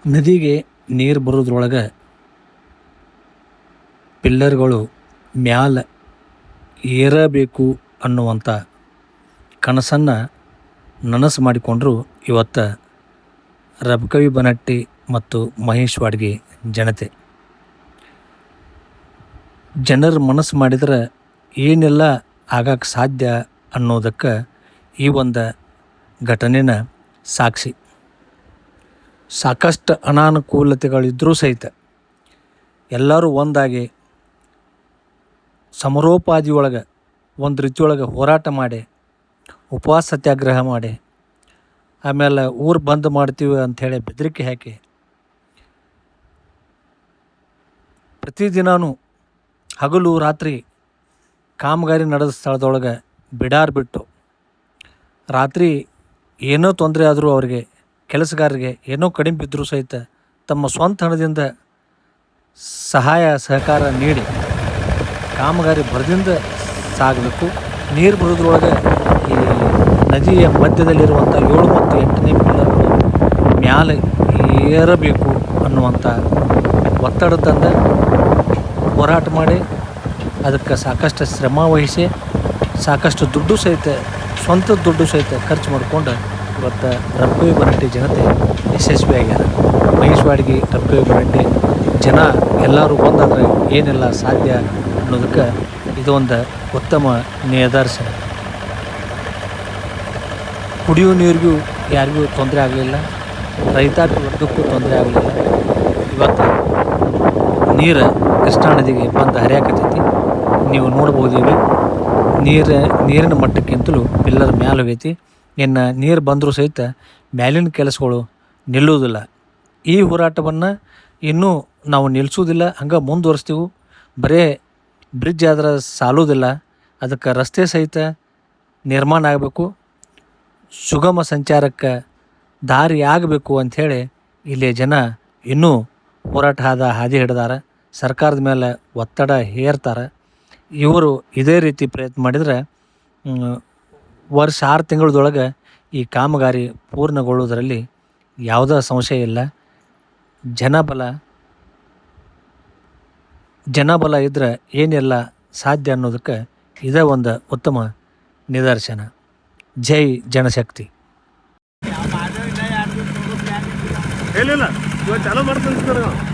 ನದಿಗೆ ನೀರು ಬರೋದ್ರೊಳಗೆ ಪಿಲ್ಲರ್ಗಳು ಮ್ಯಾಲ ಏರಬೇಕು ಅನ್ನುವಂಥ ಕನಸನ್ನು ನನಸು ಮಾಡಿಕೊಂಡರು ಇವತ್ತು ರಬಕವಿ ಬನಟ್ಟಿ ಮತ್ತು ಮಹೇಶ್ ವಾಡ್ಗಿ ಜನತೆ. ಜನರು ಮನಸ್ಸು ಮಾಡಿದ್ರೆ ಏನೆಲ್ಲ ಆಗಕ್ಕೆ ಸಾಧ್ಯ ಅನ್ನೋದಕ್ಕೆ ಈ ಒಂದು ಘಟನೆನ ಸಾಕ್ಷಿ. ಸಾಕಷ್ಟು ಅನಾನುಕೂಲತೆಗಳಿದ್ದರೂ ಸಹಿತ ಎಲ್ಲರೂ ಒಂದಾಗಿ ಸಮರೋಪಾದಿಯೊಳಗೆ ಒಂದು ರೀತಿಯೊಳಗೆ ಹೋರಾಟ ಮಾಡಿ, ಉಪವಾಸ ಸತ್ಯಾಗ್ರಹ ಮಾಡಿ, ಆಮೇಲೆ ಊರು ಬಂದ್ ಮಾಡ್ತೀವಿ ಅಂಥೇಳಿ ಬೆದರಿಕೆ ಹಾಕಿ ಪ್ರತಿದಿನವೂ ಹಗಲು ರಾತ್ರಿ ಕಾಮಗಾರಿ ನಡೆದ ಸ್ಥಳದೊಳಗೆ ಬಿಡಾರ್ ಬಿಟ್ಟು ರಾತ್ರಿ ಏನೋ ತೊಂದರೆ ಆದರೂ ಅವರಿಗೆ ಕೆಲಸಗಾರರಿಗೆ ಏನೋ ಕಡಿಮೆ ಬಿದ್ದರೂ ಸಹಿತ ತಮ್ಮ ಸ್ವಂತ ಹಣದಿಂದ ಸಹಾಯ ಸಹಕಾರ ನೀಡಿ ಕಾಮಗಾರಿ ಭರದಿಂದ ಸಾಗಬೇಕು. ನೀರು ಬರೋದ್ರೊಳಗೆ ಈ ನದಿಯ ಮಧ್ಯದಲ್ಲಿರುವಂಥ 7 ಮತ್ತು 8ನೇ ಪಿಲ್ಲರ್ಗಳು ಮ್ಯಾಲೆ ಏರಬೇಕು ಅನ್ನುವಂಥ ಒತ್ತಡ ತಂದ ಹೋರಾಟ ಮಾಡಿ ಅದಕ್ಕೆ ಸಾಕಷ್ಟು ಶ್ರಮ ವಹಿಸಿ ಸಾಕಷ್ಟು ದುಡ್ಡು ಸಹಿತ ಸ್ವಂತ ದುಡ್ಡು ಸಹಿತ ಖರ್ಚು ಮಾಡಿಕೊಂಡು ಇವತ್ತು ರಬಕವಿ ಬನಟ್ಟಿ ಜನತೆ ಯಶಸ್ವಿಯಾಗ್ಯಾರ. ಮಹೇಶ್ ವಾಡ್ಗಿ, ರಬಕವಿ ಬನಟ್ಟಿ ಜನ ಎಲ್ಲರೂ ಬಂದಾದರೆ ಏನೆಲ್ಲ ಸಾಧ್ಯ ಅನ್ನೋದಕ್ಕೆ ಇದೊಂದು ಉತ್ತಮ ನಿದರ್ಶನ. ಕುಡಿಯೋ ನೀರಿಗೂ ಯಾರಿಗೂ ತೊಂದರೆ ಆಗಲಿಲ್ಲ, ರೈತಾಪಿ ವರ್ಗಕ್ಕೂ ತೊಂದರೆ ಆಗಲಿಲ್ಲ. ಇವತ್ತು ನೀರು ಕೃಷ್ಣಾ ನದಿಗೆ ಬಂದು ಹರಿಯಾಕತ್ತೈತಿ. ನೀವು ನೋಡ್ಬೋದೀವಿ, ನೀರಿನ ಮಟ್ಟಕ್ಕಿಂತಲೂ ಪಿಲ್ಲರ್ ಮ್ಯಾಲೆ ಹೋಗೈತಿ. ಇನ್ನು ನೀರು ಬಂದರೂ ಸಹಿತ ಮ್ಯಾಲಿನ ಕೆಲಸಗಳು ನಿಲ್ಲುವುದಿಲ್ಲ. ಈ ಹೋರಾಟವನ್ನು ಇನ್ನೂ ನಾವು ನಿಲ್ಲಿಸೋದಿಲ್ಲ, ಹಂಗೆ ಮುಂದುವರಿಸ್ತೀವಿ. ಬರೇ ಬ್ರಿಡ್ಜ್ ಆದ್ರೆ ಸಾಲೋದಿಲ್ಲ, ಅದಕ್ಕೆ ರಸ್ತೆ ಸಹಿತ ನಿರ್ಮಾಣ ಆಗಬೇಕು, ಸುಗಮ ಸಂಚಾರಕ್ಕೆ ದಾರಿ ಆಗಬೇಕು ಅಂಥೇಳಿ ಇಲ್ಲಿ ಜನ ಇನ್ನೂ ಹೋರಾಟ ಹಾದಿ ಹಿಡ್ದಾರ. ಸರ್ಕಾರದ ಮೇಲೆ ಒತ್ತಡ ಹೇರ್ತಾರೆ. ಇವರು ಇದೇ ರೀತಿ ಪ್ರಯತ್ನ ಮಾಡಿದರೆ ವರ್ಷ 6 ತಿಂಗಳದೊಳಗೆ ಈ ಕಾಮಗಾರಿ ಪೂರ್ಣಗೊಳ್ಳುವುದರಲ್ಲಿ ಯಾವುದೇ ಸಂಶಯ ಇಲ್ಲ. ಜನಬಲ ಇದ್ದರೆ ಏನೆಲ್ಲ ಸಾಧ್ಯ ಅನ್ನೋದಕ್ಕೆ ಇದೇ ಒಂದು ಉತ್ತಮ ನಿದರ್ಶನ. ಜೈ ಜನಶಕ್ತಿ. ಇಲ್ಲ ಚಾಲೂ ಮಾಡ್ತೀನಿ